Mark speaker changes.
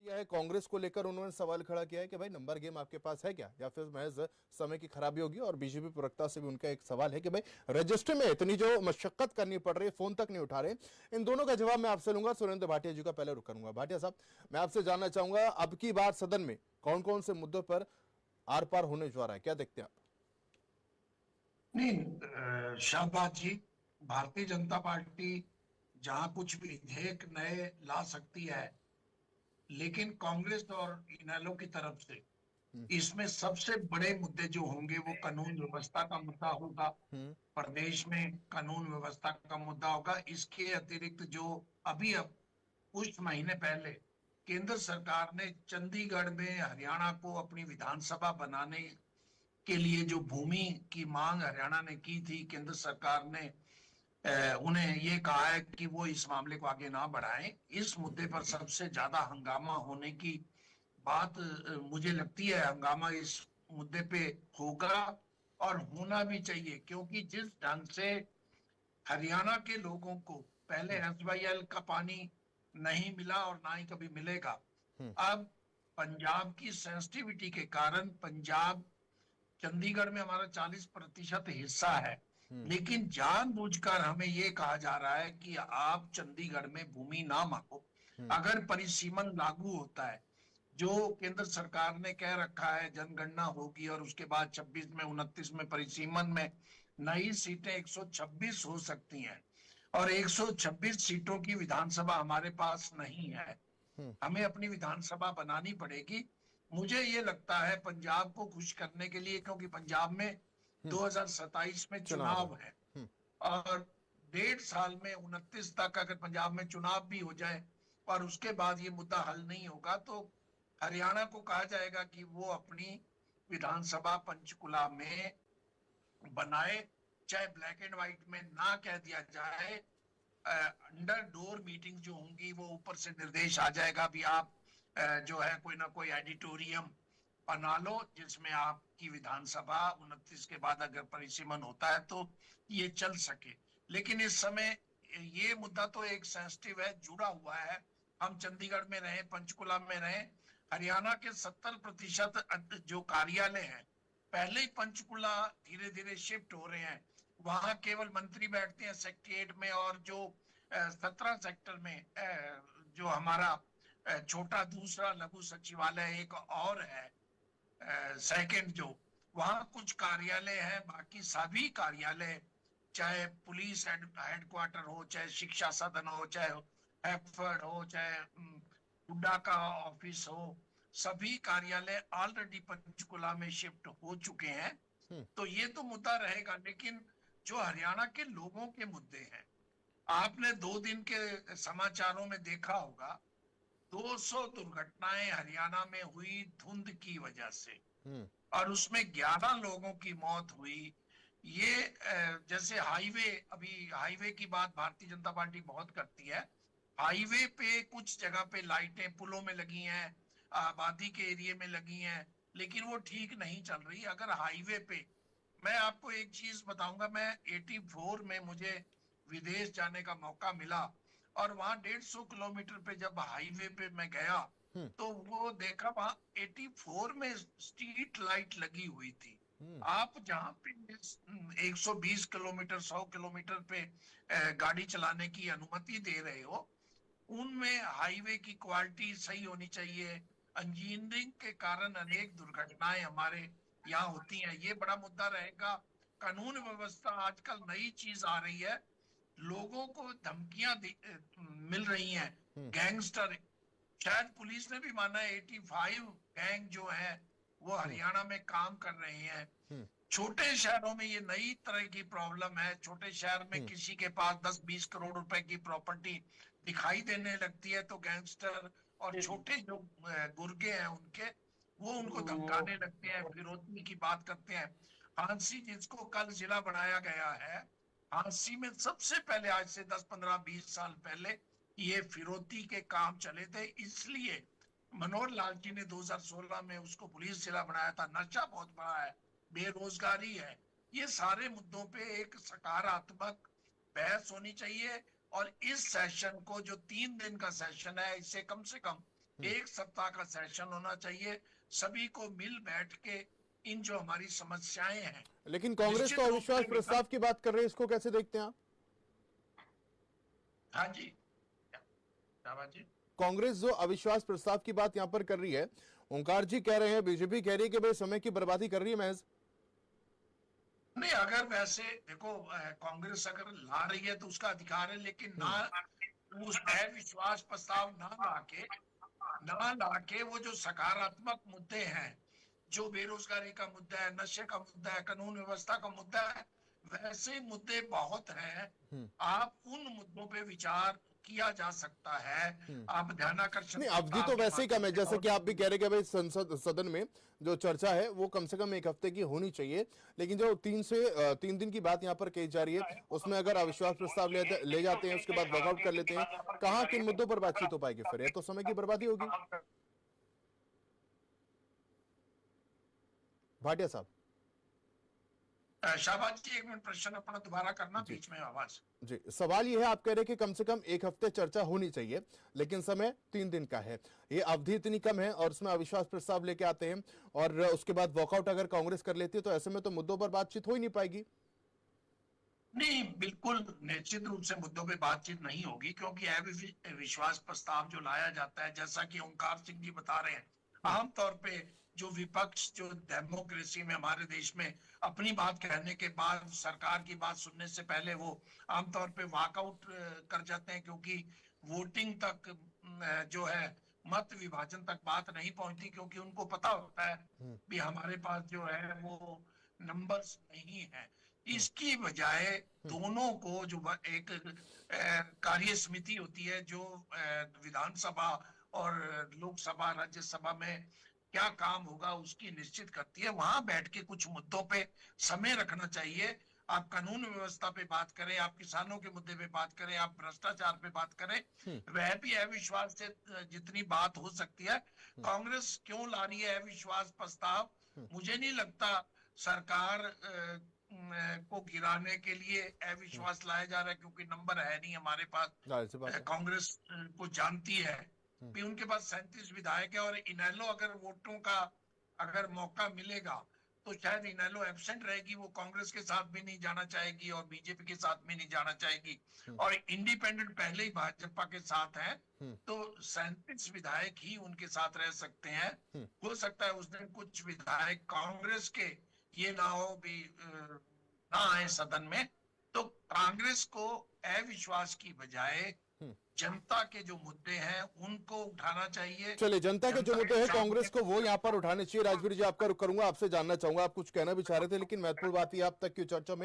Speaker 1: किया है कांग्रेस को लेकर उन्होंने सवाल खड़ा किया है कि भाई नंबर गेम आपके पास है क्या, या फिर महज समय की खराबी होगी। और बीजेपी प्रवक्ता से भी उनका एक सवाल है कि भाई रजिस्टर में इतनी जो मशक्कत करनी पड़ रही है, फोन तक नहीं उठा रहे। इन दोनों का जवाब मैं आपसे लूंगा। सुरेंद्र भाटिया जी का पहले रुख करूंगा। भाटिया साहब, मैं आपसे जानना चाहूंगा अब की बार सदन में कौन कौन से मुद्दों पर आर पार होने जा रहा है, क्या देखते हैं आप?
Speaker 2: नहीं, शाहबाज जी, भारतीय जनता पार्टी जहां कुछ विधेयक नए ला सकती है, लेकिन कांग्रेस और इनेलो की तरफ से इसमें सबसे बड़े मुद्दे जो होंगे वो कानून व्यवस्था का मुद्दा होगा।
Speaker 1: हम्म।
Speaker 2: प्रदेश में कानून व्यवस्था का मुद्दा होगा। इसके अतिरिक्त जो अभी अब कुछ महीने पहले केंद्र सरकार ने चंडीगढ़ में हरियाणा को अपनी विधानसभा बनाने के लिए जो भूमि की मांग हरियाणा ने की थी, केंद्र सरकार ने उन्हें ये कहा है कि वो इस मामले को आगे ना बढ़ाएं। इस मुद्दे पर सबसे ज्यादा हंगामा होने की बात मुझे लगती है। हंगामा इस मुद्दे पे होगा और होना भी चाहिए, क्योंकि जिस ढंग से हरियाणा के लोगों को पहले एसवाईएल का पानी नहीं मिला और ना ही कभी मिलेगा, अब पंजाब की सेंसिटिविटी के कारण पंजाब, चंडीगढ़ में हमारा 40% हिस्सा है, लेकिन जानबूझकर हमें यह कहा जा रहा है कि आप चंडीगढ़ में भूमि ना मांगो। अगर परिसीमन लागू होता है, जो केंद्र सरकार ने कह रखा है जनगणना होगी और उसके बाद 26 में 29 में परिसीमन में नई सीटें 126 हो सकती हैं, और 126 सीटों की विधानसभा हमारे पास नहीं है। हमें अपनी विधानसभा बनानी पड़ेगी। मुझे ये लगता है पंजाब को खुश करने के लिए, क्योंकि पंजाब में 2027 में
Speaker 1: चुनाव है।
Speaker 2: चुनाव है, और 1.5 साल में 29 तक अगर पंजाब में चुनाव भी हो जाए और उसके बाद ये मुद्दा हल नहीं होगा, तो हरियाणा को कहा जाएगा कि वो अपनी विधानसभा पंचकुला में बनाए। चाहे ब्लैक एंड व्हाइट में ना कह दिया जाए, अंडर डोर मीटिंग जो होंगी वो ऊपर से निर्देश आ जाएगा भी आप जो है कोई ना कोई एडिटोरियम बना लो जिसमें आपकी विधानसभा 29 के बाद अगर परिसीमन होता है तो ये चल सके। लेकिन इस समय ये मुद्दा तो एक सेंसिटिव है, जुड़ा हुआ है। हम चंडीगढ़ में रहे, पंचकुला में रहे, हरियाणा के 70% जो कार्यालय हैं पहले ही पंचकुला धीरे धीरे शिफ्ट हो रहे हैं। वहां केवल मंत्री बैठते हैं सेक्रेटेरिएट में, और जो 17 सेक्टर में जो हमारा छोटा दूसरा लघु सचिवालय एक और है, सेकंड जो, वहां कुछ कार्यालय है, बाकी सभी कार्यालय, चाहे पुलिस हेडक्वार्टर हो, चाहे शिक्षा सदन हो, चाहे हैफर्ड हो, चाहे हुड्डा का ऑफिस हो, सभी कार्यालय ऑलरेडी पंचकुला में शिफ्ट हो चुके हैं। तो ये तो मुद्दा रहेगा, लेकिन जो हरियाणा के लोगों के मुद्दे हैं, आपने 2 दिन के समाचारों में देखा होगा 200 दुर्घटनाएं हरियाणा में हुई धुंध की वजह से, और उसमें 11 लोगों की मौत हुई। ये जैसे हाईवे, अभी हाईवे की बात भारतीय जनता पार्टी बहुत करती है। हाईवे पे कुछ जगह पे लाइटें पुलों में लगी हैं, आबादी के एरिया में लगी हैं, लेकिन वो ठीक नहीं चल रही। अगर हाईवे पे, मैं आपको एक चीज बताऊंगा, मैं 84 में मुझे विदेश जाने का मौका मिला, और वहां 150 किलोमीटर पे जब हाईवे पे मैं गया तो वो देखा वहां 84 में स्ट्रीट लाइट लगी हुई थी। आप जहां पे 120 किलोमीटर 100 किलोमीटर पे गाड़ी चलाने की अनुमति दे रहे हो, उनमें हाईवे की क्वालिटी सही होनी चाहिए। इंजीनियरिंग के कारण अनेक दुर्घटनाएं हमारे यहाँ होती हैं, ये बड़ा मुद्दा रहेगा। कानून व्यवस्था, आजकल नई चीज आ रही है, लोगों को धमकियां मिल रही हैं, गैंगस्टर। शायद पुलिस ने भी माना है 85 गैंग जो है वो हरियाणा में काम कर रहे हैं। छोटे शहरों में ये नई तरह की प्रॉब्लम है। छोटे शहर में किसी के पास 10-20 करोड़ रुपए की प्रॉपर्टी दिखाई देने लगती है तो गैंगस्टर और छोटे जो गुर्गे हैं उनके, वो उनको धमकाने लगते हैं, फिरौती की बात करते हैं। हांसी जिसको कल जिला बनाया गया है, हांसी में सबसे पहले आज से 10-15-20 साल पहले ये फिरौती के काम चले थे, इसलिए मनोहर लाल जी ने 2016 में उसको पुलिस जिला बनाया था। नशा बहुत बड़ा है, बेरोजगारी है, ये सारे मुद्दों पे एक सकारात्मक बहस होनी चाहिए। और इस सेशन को, जो 3 दिन का सेशन है, इसे कम से कम एक सप्ताह का सेशन होना चाहिए, सभी को मिल बैठ के इन जो हमारी समस्याएं हैं,
Speaker 1: लेकिन कांग्रेस तो
Speaker 2: निश्चित रूप
Speaker 1: अविश्वास
Speaker 2: से
Speaker 1: प्रस्ताव की बात कर रही है, इसको कैसे देखते हैं आप?
Speaker 2: हाँ जी, शाबाश जी।
Speaker 1: कांग्रेस जो अविश्वास प्रस्ताव की बात यहां पर कर रही है, ओंकार जी कह रहे हैं, बीजेपी कह रही है कि भाई समय की बर्बादी कर रही है महज।
Speaker 2: नहीं, अगर वैसे देखो कांग्रेस अगर ला रही है तो उसका अधिकार है, लेकिन ना उस अविश्वास प्रस्ताव ना लाके वो जो सकारात्मक मुद्दे हैं, जो बेरोजगारी का मुद्दा है, नशे का मुद्दा है, कानून व्यवस्था का मुद्दा है, वैसे मुद्दे बहुत हैं। आप उन मुद्दों पे विचार किया जा सकता है। आप ध्यानाकर्षण
Speaker 1: नहीं, अवधि
Speaker 2: प्रस्ताव
Speaker 1: तो
Speaker 2: के
Speaker 1: वैसे ही
Speaker 2: माध्यम
Speaker 1: कम है,
Speaker 2: से
Speaker 1: जैसे कि
Speaker 2: बहुत
Speaker 1: आप भी कह रहे कि भाई संसद सदन में जो चर्चा है वो कम से कम एक हफ्ते की होनी चाहिए, लेकिन जो 3 दिन की बात यहाँ पर कही जा रही है, उसमें अगर अविश्वास प्रस्ताव ले जाते हैं, उसके बाद वॉकआउट कर लेते हैं, कहाँ किन मुद्दों पर बातचीत हो पाएगी? फिर ये तो समय की बर्बादी होगी। भाटिया साहब।
Speaker 2: शाहबाज जी, एक मिनट प्रश्न अपना दोबारा करना,
Speaker 1: जी
Speaker 2: बीच में आवाज।
Speaker 1: जी, सवाल यह है, आप कह रहे हैं कि कम से कम एक हफ्ते चर्चा होनी चाहिए, लेकिन समय 3 दिन का है, ये अवधि इतनी कम है और उसमें अविश्वास प्रस्ताव लेके आते हैं और उसके बाद वॉकआउट अगर कांग्रेस कर लेती है, तो ऐसे में तो मुद्दों पर बातचीत हो ही नहीं पाएगी।
Speaker 2: नहीं, बिल्कुल निश्चित रूप से मुद्दों पे बातचीत नहीं होगी, क्योंकि अविश्वास प्रस्ताव जो लाया जाता है, जैसा कि ओंकार सिंह जी बता रहे हैं, आमतौर पे जो विपक्ष जो डेमोक्रेसी में हमारे देश में अपनी बात कहने के बाद सरकार की बात सुनने से पहले वो आमतौर पे वॉकआउट कर जाते हैं, क्योंकि वोटिंग तक जो है मत विभाजन तक बात नहीं पहुंचती, क्योंकि उनको पता होता है भी हमारे पास जो है वो नंबर्स नहीं है। इसकी बजाय दोनों को जो एक कार्य समिति होती है, जो विधानसभा और लोकसभा राज्यसभा में क्या काम होगा उसकी निश्चित करती है, वहां बैठ के कुछ मुद्दों पे समय रखना चाहिए। आप कानून व्यवस्था पे बात करें, आप किसानों के मुद्दे पे बात करें, आप भ्रष्टाचार पे बात करें, वह भी अविश्वास से जितनी बात हो सकती है। कांग्रेस क्यों ला रही है अविश्वास प्रस्ताव? मुझे नहीं लगता सरकार को गिराने के लिए अविश्वास लाया जा रहा है, क्योंकि नंबर है नहीं हमारे पास।
Speaker 1: जाहिर सी बात है।
Speaker 2: कांग्रेस को जानती है कि उनके पास 37 विधायक है, और इनेलो अगर वोटों का अगर मौका मिलेगा तो शायद इनेलो एब्सेंट रहेगी, वो कांग्रेस के साथ भी नहीं जाना चाहेगी और बीजेपी के साथ भी नहीं जाना चाहेगी, और इंडिपेंडेंट पहले ही भाजपा के साथ है, तो 37 विधायक ही उनके साथ रह सकते हैं। हो सकता है उस दिन कुछ विधायक कांग्रेस के ये ना हो भी ना आए सदन में, तो कांग्रेस को अविश्वास की बजाय जनता के जो मुद्दे हैं उनको उठाना चाहिए।
Speaker 1: चलिए, जनता के जो मुद्दे हैं कांग्रेस को वो यहाँ पर उठाने चाहिए। राजवीर जी, आपका रुख करूंगा, आपसे जानना चाहूंगा, आप कुछ कहना भी चाह रहे थे, लेकिन महत्वपूर्ण बात यह अब तक की चर्चा में